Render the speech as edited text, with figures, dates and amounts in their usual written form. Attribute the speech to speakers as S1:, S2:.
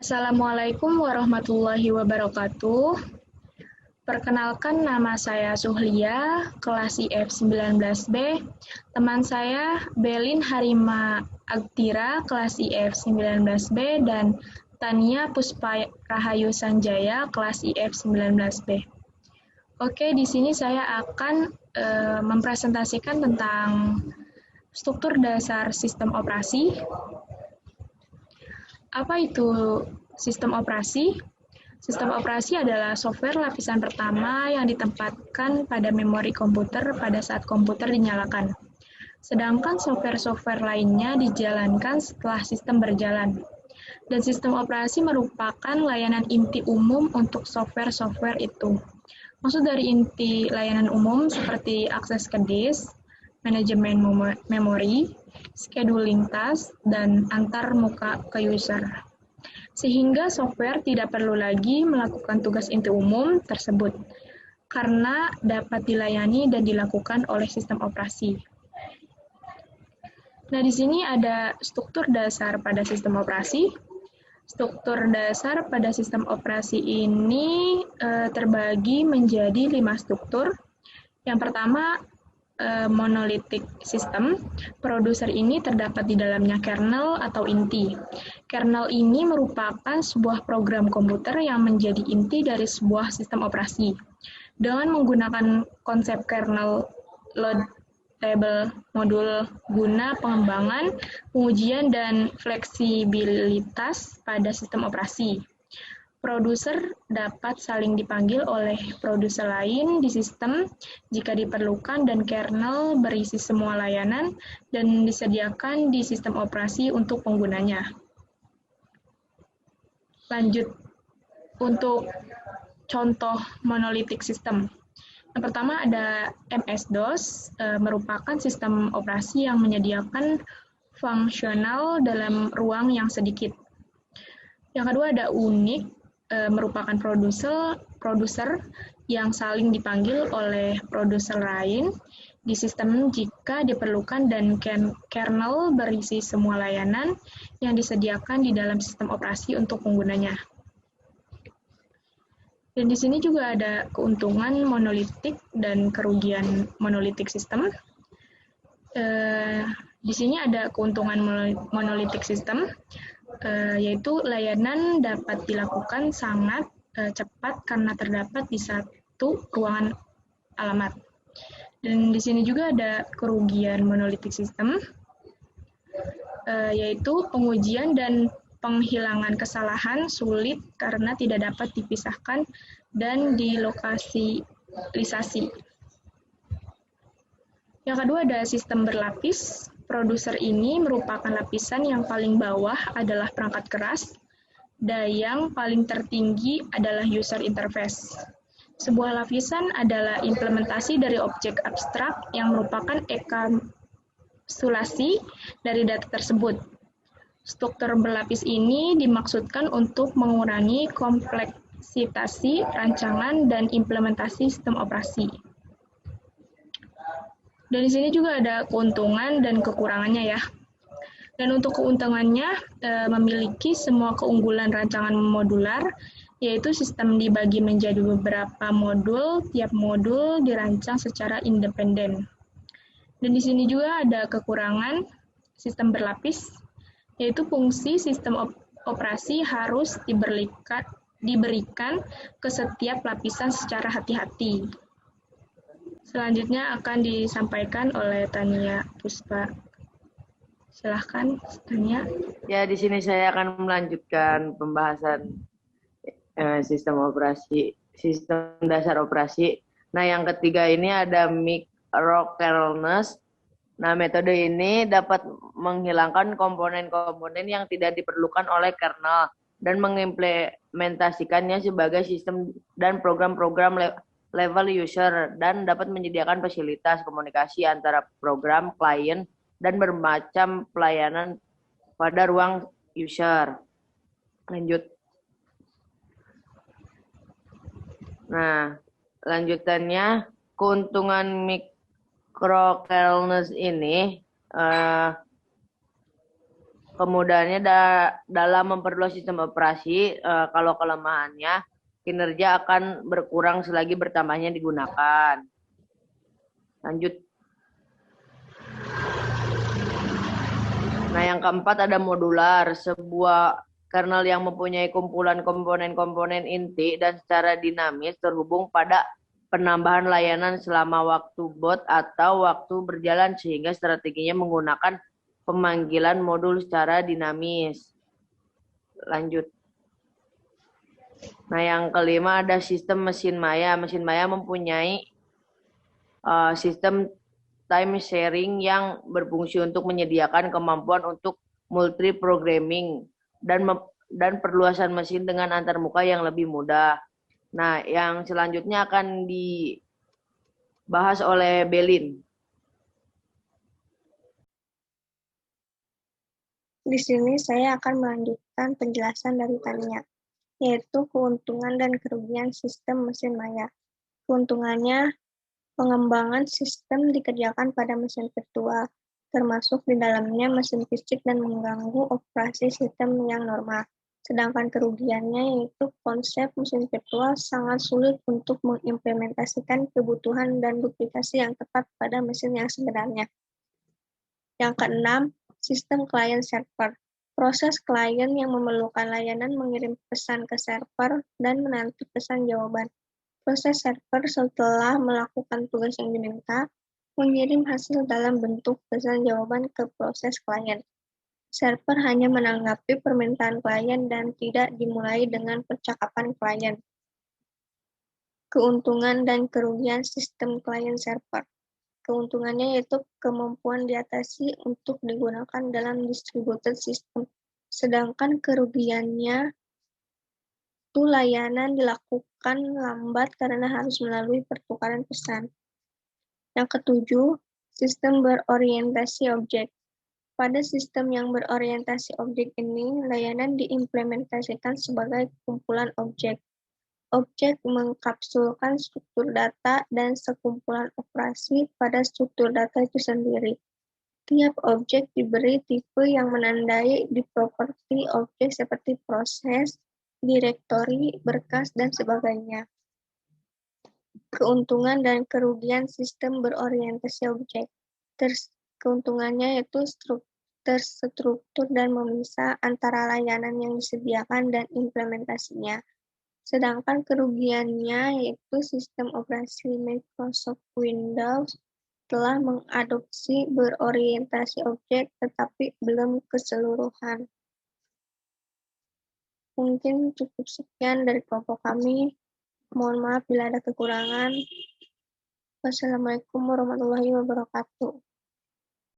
S1: Assalamualaikum warahmatullahi wabarakatuh. Perkenalkan, nama saya Suhlia, kelas IF 19B. Teman saya Belin Harima Agtira, kelas IF 19B, dan Tania Puspa Rahayu Sanjaya, kelas IF 19B. Oke, di sini saya akan mempresentasikan tentang struktur dasar sistem operasi. Apa itu sistem operasi? Sistem operasi adalah software lapisan pertama yang ditempatkan pada memori komputer pada saat komputer dinyalakan. Sedangkan software-software lainnya dijalankan setelah sistem berjalan. Dan sistem operasi merupakan layanan inti umum untuk software-software itu. Maksud dari inti layanan umum seperti akses ke disk, manajemen memori, scheduling task, dan antar muka ke user. Sehingga software tidak perlu lagi melakukan tugas inti umum tersebut, karena dapat dilayani dan dilakukan oleh sistem operasi. Nah, di sini ada struktur dasar pada sistem operasi. Struktur dasar pada sistem operasi ini terbagi menjadi 5 struktur. Yang pertama, monolithic system. Produser ini terdapat di dalamnya kernel atau inti. Kernel ini merupakan sebuah program komputer yang menjadi inti dari sebuah sistem operasi. Dengan menggunakan konsep kernel loadable modul guna pengembangan, pengujian, dan fleksibilitas pada sistem operasi. Produser dapat saling dipanggil oleh produser lain di sistem jika diperlukan, dan kernel berisi semua layanan dan disediakan di sistem operasi untuk penggunanya. Lanjut, untuk contoh monolithic system. Yang pertama ada MS-DOS, merupakan sistem operasi yang menyediakan fungsional dalam ruang yang sedikit. Yang kedua ada Unix, merupakan produser yang saling dipanggil oleh produser lain di sistem jika diperlukan, dan kernel berisi semua layanan yang disediakan di dalam sistem operasi untuk penggunanya. Dan di sini juga ada keuntungan monolitik dan kerugian monolitik sistem. Di sini ada keuntungan monolitik sistem, yaitu layanan dapat dilakukan sangat cepat karena terdapat di satu ruangan alamat. Dan di sini juga ada kerugian monolitik sistem, yaitu pengujian dan penghilangan kesalahan sulit karena tidak dapat dipisahkan dan dilokalisasi. Yang kedua ada sistem berlapis. Produser ini merupakan lapisan yang paling bawah adalah perangkat keras, dan yang paling tertinggi adalah user interface. Sebuah lapisan adalah implementasi dari objek abstrak yang merupakan enkapsulasi dari data tersebut. Struktur berlapis ini dimaksudkan untuk mengurangi kompleksitas rancangan dan implementasi sistem operasi. Dan di sini juga ada keuntungan dan kekurangannya ya. Dan untuk keuntungannya, memiliki semua keunggulan rancangan modular, yaitu sistem dibagi menjadi beberapa modul, tiap modul dirancang secara independen. Dan di sini juga ada kekurangan sistem berlapis, yaitu fungsi sistem operasi harus diberikan ke setiap lapisan secara hati-hati. Selanjutnya akan disampaikan oleh Tania Puspa. Silahkan, Tania.
S2: Ya, di sini saya akan melanjutkan pembahasan sistem dasar operasi. Nah, yang ketiga ini ada microkernels. Nah, metode ini dapat menghilangkan komponen-komponen yang tidak diperlukan oleh kernel dan mengimplementasikannya sebagai sistem dan program-program level user, dan dapat menyediakan fasilitas komunikasi antara program, klien, dan bermacam pelayanan pada ruang user. Lanjut. Nah, lanjutannya keuntungan microkernels ini Kemudahannya dalam memperluas sistem operasi, kalau kelemahannya, kinerja akan berkurang selagi bertambahnya digunakan. Lanjut. Nah, yang keempat ada modular, sebuah kernel yang mempunyai kumpulan komponen-komponen inti dan secara dinamis terhubung pada penambahan layanan selama waktu boot atau waktu berjalan, sehingga strateginya menggunakan pemanggilan modul secara dinamis. Lanjut. Nah, yang kelima ada sistem mesin maya. Mesin maya mempunyai sistem time sharing yang berfungsi untuk menyediakan kemampuan untuk multi-programming dan perluasan mesin dengan antarmuka yang lebih mudah. Nah, yang selanjutnya akan dibahas oleh Belin.
S3: Di sini saya akan melanjutkan penjelasan dari Tania, yaitu keuntungan dan kerugian sistem mesin maya. Keuntungannya, pengembangan sistem dikerjakan pada mesin virtual, termasuk di dalamnya mesin fisik dan mengganggu operasi sistem yang normal. Sedangkan kerugiannya yaitu konsep mesin virtual sangat sulit untuk mengimplementasikan kebutuhan dan duplikasi yang tepat pada mesin yang sebenarnya. Yang keenam, sistem client server. Proses klien yang memerlukan layanan mengirim pesan ke server dan menanti pesan jawaban. Proses server setelah melakukan tugas yang diminta, mengirim hasil dalam bentuk pesan jawaban ke proses klien. Server hanya menanggapi permintaan klien dan tidak dimulai dengan percakapan klien. Keuntungan dan kerugian sistem client server. Keuntungannya yaitu kemampuan diatasi untuk digunakan dalam distributed system. Sedangkan kerugiannya itu layanan dilakukan lambat karena harus melalui pertukaran pesan. Yang ketujuh, sistem berorientasi objek. Pada sistem yang berorientasi objek ini, layanan diimplementasikan sebagai kumpulan objek. Objek mengkapsulkan struktur data dan sekumpulan operasi pada struktur data itu sendiri. Tiap objek diberi tipe yang menandai di properti objek seperti proses, direktori, berkas, dan sebagainya. Keuntungan dan kerugian sistem berorientasi objek. Keuntungannya yaitu terstruktur dan memisah antara layanan yang disediakan dan implementasinya. Sedangkan kerugiannya yaitu sistem operasi Microsoft Windows telah mengadopsi berorientasi objek tetapi belum keseluruhan. Mungkin cukup sekian dari kelompok kami. Mohon maaf bila ada kekurangan. Wassalamualaikum warahmatullahi wabarakatuh.